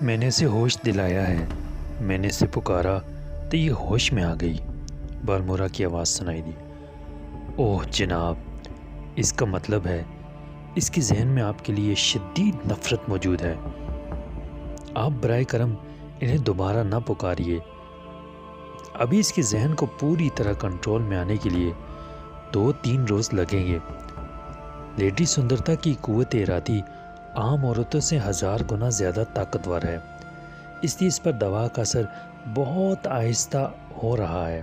میں نے اسے ہوش دلایا ہے، میں نے اسے پکارا تو یہ ہوش میں آ گئی۔ بالمورا کی آواز سنائی دی۔ اوہ جناب، اس کا مطلب ہے اس کے ذہن میں آپ کے لیے شدید نفرت موجود ہے۔ آپ برائے کرم انہیں دوبارہ نہ پکاریے۔ ابھی اس کے ذہن کو پوری طرح کنٹرول میں آنے کے لیے 2-3 روز لگیں گے۔ لیڈی سندرتا کی قوت ارادی عام عورتوں سے 1000 گنا زیادہ طاقتور ہے، اس لیے اس پر دوا کا اثر بہت آہستہ ہو رہا ہے۔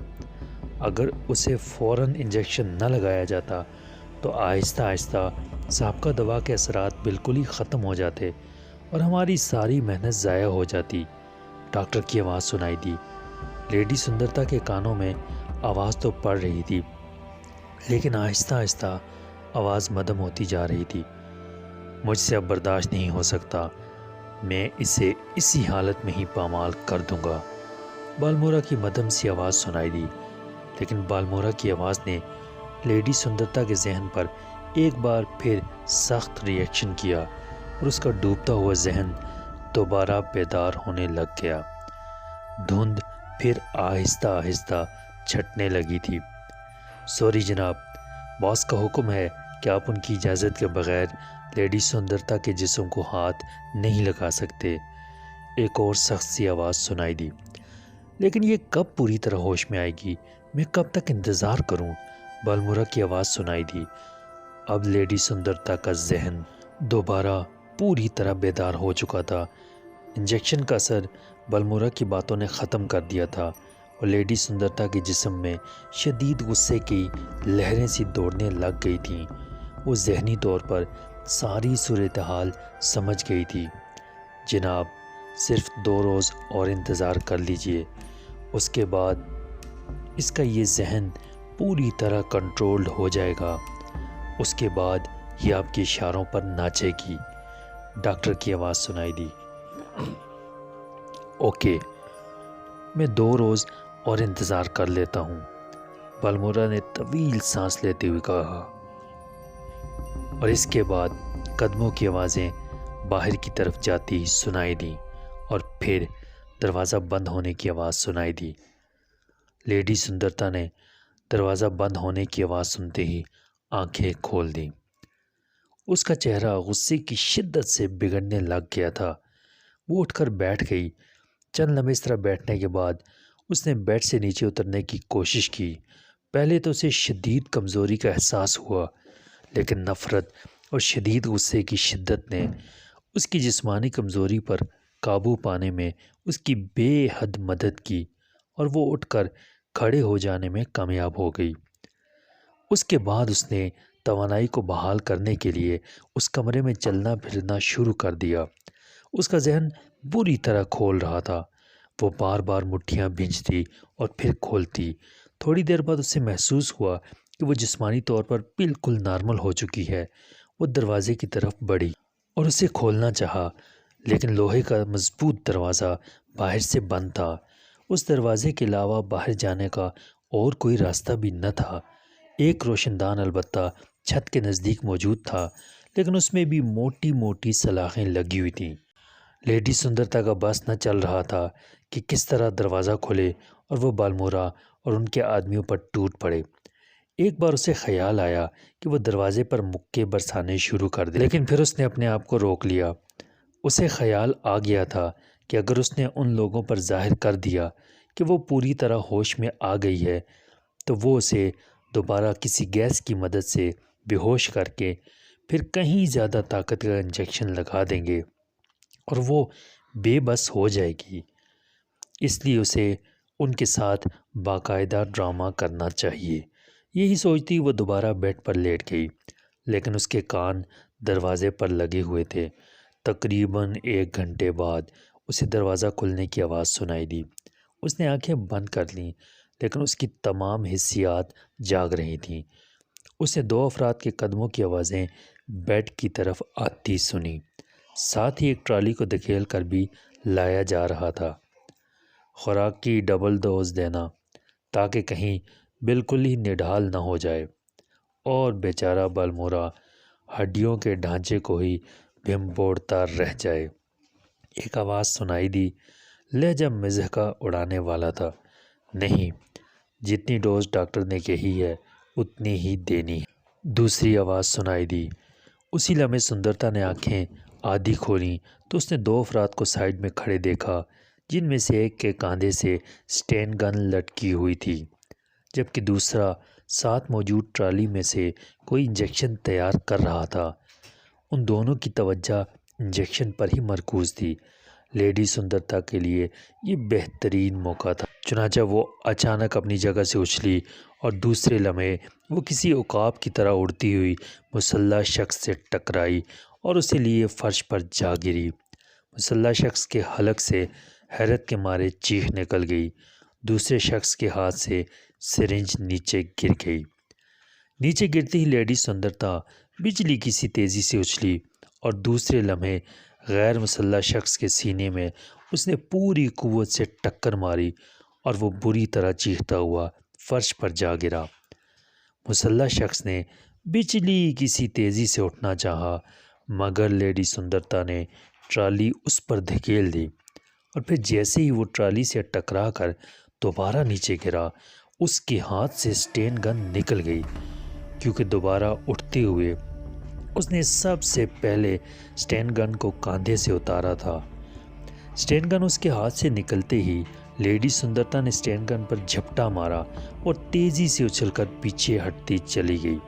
اگر اسے فوراً انجیکشن نہ لگایا جاتا تو آہستہ آہستہ سابقہ دوا کے اثرات بالکل ہی ختم ہو جاتے اور ہماری ساری محنت ضائع ہو جاتی۔ ڈاکٹر کی آواز سنائی دی۔ لیڈی سندرتا کے کانوں میں آواز تو پڑ رہی تھی، لیکن آہستہ آہستہ آواز مدھم ہوتی جا رہی تھی۔ مجھ سے اب برداشت نہیں ہو سکتا، میں اسے اسی حالت میں ہی پامال کر دوں گا۔ بالمورا کی مدھم سی آواز سنائی دی، لیکن بالمورا کی آواز نے لیڈی سندرتا کے ذہن پر ایک بار پھر سخت ری ایکشن کیا اور اس کا ڈوبتا ہوا ذہن دوبارہ بیدار ہونے لگ گیا۔ دھند پھر آہستہ آہستہ چھٹنے لگی تھی۔ سوری جناب، باس کا حکم ہے کہ آپ ان کی اجازت کے بغیر لیڈی سندرتا کے جسم کو ہاتھ نہیں لگا سکتے۔ ایک اور سخت سی آواز سنائی دی۔ لیکن یہ کب پوری طرح ہوش میں آئے گی؟ میں کب تک انتظار کروں؟ بالمورا کی آواز سنائی دی۔ اب لیڈی سندرتا کا ذہن دوبارہ پوری طرح بیدار ہو چکا تھا۔ انجیکشن کا اثر بالمورا کی باتوں نے ختم کر دیا تھا اور لیڈی سندرتا کے جسم میں شدید غصے کی لہریں سی دوڑنے لگ گئی تھیں۔ وہ ذہنی طور پر ساری صورتحال سمجھ گئی تھی۔ جناب، صرف 2 روز اور انتظار کر لیجئے، اس کے بعد اس کا یہ ذہن پوری طرح کنٹرولڈ ہو جائے گا۔ اس کے بعد یہ آپ کے اشاروں پر ناچے گی۔ ڈاکٹر کی آواز سنائی دی۔ اوکے، میں 2 روز اور انتظار کر لیتا ہوں، بالمورا نے طویل سانس لیتے ہوئے کہا۔ اور اس کے بعد قدموں کی آوازیں باہر کی طرف جاتی سنائی دیں اور پھر دروازہ بند ہونے کی آواز سنائی دی۔ لیڈی سندرتا نے دروازہ بند ہونے کی آواز سنتے ہی آنکھیں کھول دیں۔ اس کا چہرہ غصے کی شدت سے بگڑنے لگ گیا تھا۔ وہ اٹھ کر بیٹھ گئی۔ چند لمحے اس طرح بیٹھنے کے بعد اس نے بیڈ سے نیچے اترنے کی کوشش کی۔ پہلے تو اسے شدید کمزوری کا احساس ہوا، لیکن نفرت اور شدید غصے کی شدت نے اس کی جسمانی کمزوری پر قابو پانے میں اس کی بے حد مدد کی اور وہ اٹھ کر کھڑے ہو جانے میں کامیاب ہو گئی۔ اس کے بعد اس نے توانائی کو بحال کرنے کے لیے اس کمرے میں چلنا پھرنا شروع کر دیا۔ اس کا ذہن بری طرح کھول رہا تھا۔ وہ بار بار مٹھیاں بھینجتی اور پھر کھولتی۔ تھوڑی دیر بعد اسے محسوس ہوا کہ وہ جسمانی طور پر بالکل نارمل ہو چکی ہے۔ وہ دروازے کی طرف بڑھی اور اسے کھولنا چاہا، لیکن لوہے کا مضبوط دروازہ باہر سے بند تھا۔ اس دروازے کے علاوہ باہر جانے کا اور کوئی راستہ بھی نہ تھا۔ ایک روشن دان البتہ چھت کے نزدیک موجود تھا، لیکن اس میں بھی موٹی موٹی سلاخیں لگی ہوئی تھیں۔ لیڈی سندرتا کا بس نہ چل رہا تھا کہ کس طرح دروازہ کھلے اور وہ بالمورا اور ان کے آدمیوں پر ٹوٹ پڑے۔ ایک بار اسے خیال آیا کہ وہ دروازے پر مکے برسانے شروع کر دے، لیکن پھر اس نے اپنے آپ کو روک لیا۔ اسے خیال آ گیا تھا کہ اگر اس نے ان لوگوں پر ظاہر کر دیا کہ وہ پوری طرح ہوش میں آ گئی ہے تو وہ اسے دوبارہ کسی گیس کی مدد سے بے ہوش کر کے پھر کہیں زیادہ طاقت کا انجیکشن لگا دیں گے اور وہ بے بس ہو جائے گی۔ اس لیے اسے ان کے ساتھ باقاعدہ ڈرامہ کرنا چاہیے۔ یہی سوچتی وہ دوبارہ بیڈ پر لیٹ گئی، لیکن اس کے کان دروازے پر لگے ہوئے تھے۔ تقریباً 1 گھنٹے بعد اسے دروازہ کھلنے کی آواز سنائی دی۔ اس نے آنکھیں بند کر لیں، لیکن اس کی تمام حسیات جاگ رہی تھیں۔ اس نے 2 افراد کے قدموں کی آوازیں بیڈ کی طرف آتی سنی، ساتھ ہی ایک ٹرالی کو دھکیل کر بھی لایا جا رہا تھا۔ خوراک کی ڈبل ڈوز دینا تاکہ کہیں بالکل ہی نڈھال نہ ہو جائے اور بیچارہ بالمورا ہڈیوں کے ڈھانچے کو ہی بھنبوڑتا رہ جائے۔ ایک آواز سنائی دی۔ لہجہ مزاح کا اڑانے والا تھا۔ نہیں، جتنی ڈوز ڈاکٹر نے کہی ہے اتنی ہی دینی ہے۔ دوسری آواز سنائی دی۔ اسی لمحے سندرتا نے آنکھیں آدھی کھولیں تو اس نے دو افراد کو سائیڈ میں کھڑے دیکھا، جن میں سے ایک کے کاندھے سے سٹین گن لٹکی ہوئی تھی، جبکہ دوسرا ساتھ موجود ٹرالی میں سے کوئی انجیکشن تیار کر رہا تھا۔ ان دونوں کی توجہ انجیکشن پر ہی مرکوز تھی۔ لیڈی سندرتا کے لیے یہ بہترین موقع تھا، چنانچہ وہ اچانک اپنی جگہ سے اچھلی اور دوسرے لمحے وہ کسی عقاب کی طرح اڑتی ہوئی مسلح شخص سے ٹکرائی اور اسے لیے فرش پر جا گری۔ مسلح شخص کے حلق سے حیرت کے مارے چیخ نکل گئی۔ دوسرے شخص کے ہاتھ سے سرنج نیچے گر گئی۔ نیچے گرتی ہی لیڈی سندرتا بجلی کی سی تیزی سے اچھلی اور دوسرے لمحے غیر مسلح شخص کے سینے میں اس نے پوری قوت سے ٹکر ماری اور وہ بری طرح چیختا ہوا فرش پر جا گرا۔ مسلح شخص نے بجلی کی سی تیزی سے اٹھنا چاہا، مگر لیڈی سندرتا نے ٹرالی اس پر دھکیل دی اور پھر جیسے ہی وہ ٹرالی سے ٹکرا کر دوبارہ نیچے گرا، اس کے ہاتھ سے سٹین گن نکل گئی، کیونکہ دوبارہ اٹھتے ہوئے اس نے سب سے پہلے سٹین گن کو کاندھے سے اتارا تھا۔ سٹین گن اس کے ہاتھ سے نکلتے ہی لیڈی سندرتا نے سٹین گن پر جھپٹا مارا اور تیزی سے اچھل کر پیچھے ہٹتی چلی گئی۔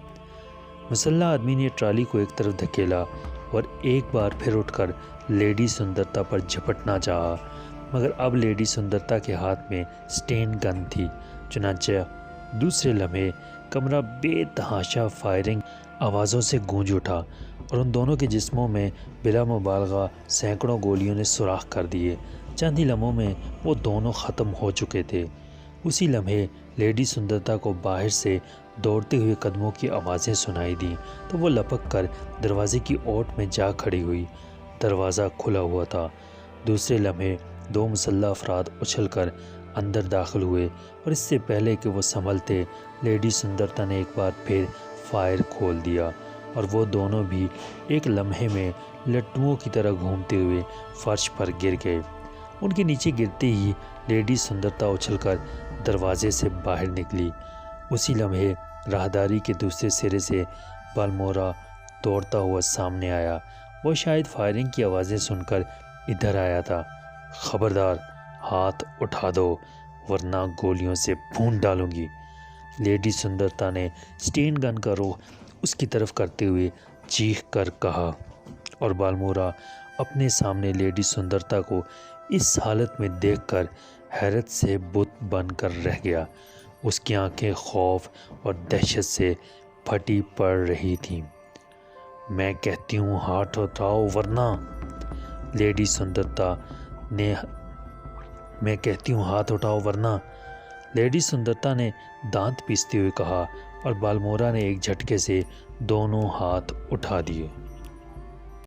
مسلح آدمی نے ٹرالی کو ایک طرف دھکیلا اور ایک بار پھر اٹھ کر لیڈی سندرتا پر جھپٹنا چاہا، مگر اب لیڈی سندرتا کے ہاتھ میں سٹین گن تھی، چنانچہ دوسرے لمحے کمرہ بے تحاشا فائرنگ آوازوں سے گونج اٹھا اور ان دونوں کے جسموں میں بلا مبالغہ سینکڑوں گولیوں نے سوراخ کر دیے۔ چند ہی لمحوں میں وہ دونوں ختم ہو چکے تھے۔ اسی لمحے لیڈی سندرتا کو باہر سے دوڑتے ہوئے قدموں کی آوازیں سنائی دیں تو وہ لپک کر دروازے کی اوٹ میں جا کھڑی ہوئی۔ دروازہ کھلا ہوا تھا۔ دوسرے لمحے دو مسلح افراد اچھل کر اندر داخل ہوئے اور اس سے پہلے کہ وہ سنبھلتے، لیڈی سندرتا نے ایک بار پھر فائر کھول دیا اور وہ دونوں بھی ایک لمحے میں لٹوؤں کی طرح گھومتے ہوئے فرش پر گر گئے۔ ان کے نیچے گرتے ہی لیڈی سندرتا اچھل کر دروازے سے باہر نکلی۔ اسی لمحے راہداری کے دوسرے سرے سے بالمورا دوڑتا ہوا سامنے آیا۔ وہ شاید فائرنگ کی آوازیں سن کر ادھر آیا تھا۔ خبردار، ہاتھ اٹھا دو ورنہ گولیوں سے بھون ڈالوں گی، لیڈی سندرتا نے سٹین گن کا رخ اس کی طرف کرتے ہوئے چیخ کر کہا، اور بالمورا اپنے سامنے لیڈی سندرتا کو اس حالت میں دیکھ کر حیرت سے بت بن کر رہ گیا۔ اس کی آنکھیں خوف اور دہشت سے پھٹی پڑ رہی تھیں۔ میں کہتی ہوں ہاتھ اٹھاؤ ورنہ، لیڈی سندرتا نے میں کہتی ہوں ہاتھ اٹھاؤ ورنہ، لیڈی سندرتا نے دانت پیستے ہوئے کہا، اور بالمورا نے ایک جھٹکے سے دونوں ہاتھ اٹھا دیے۔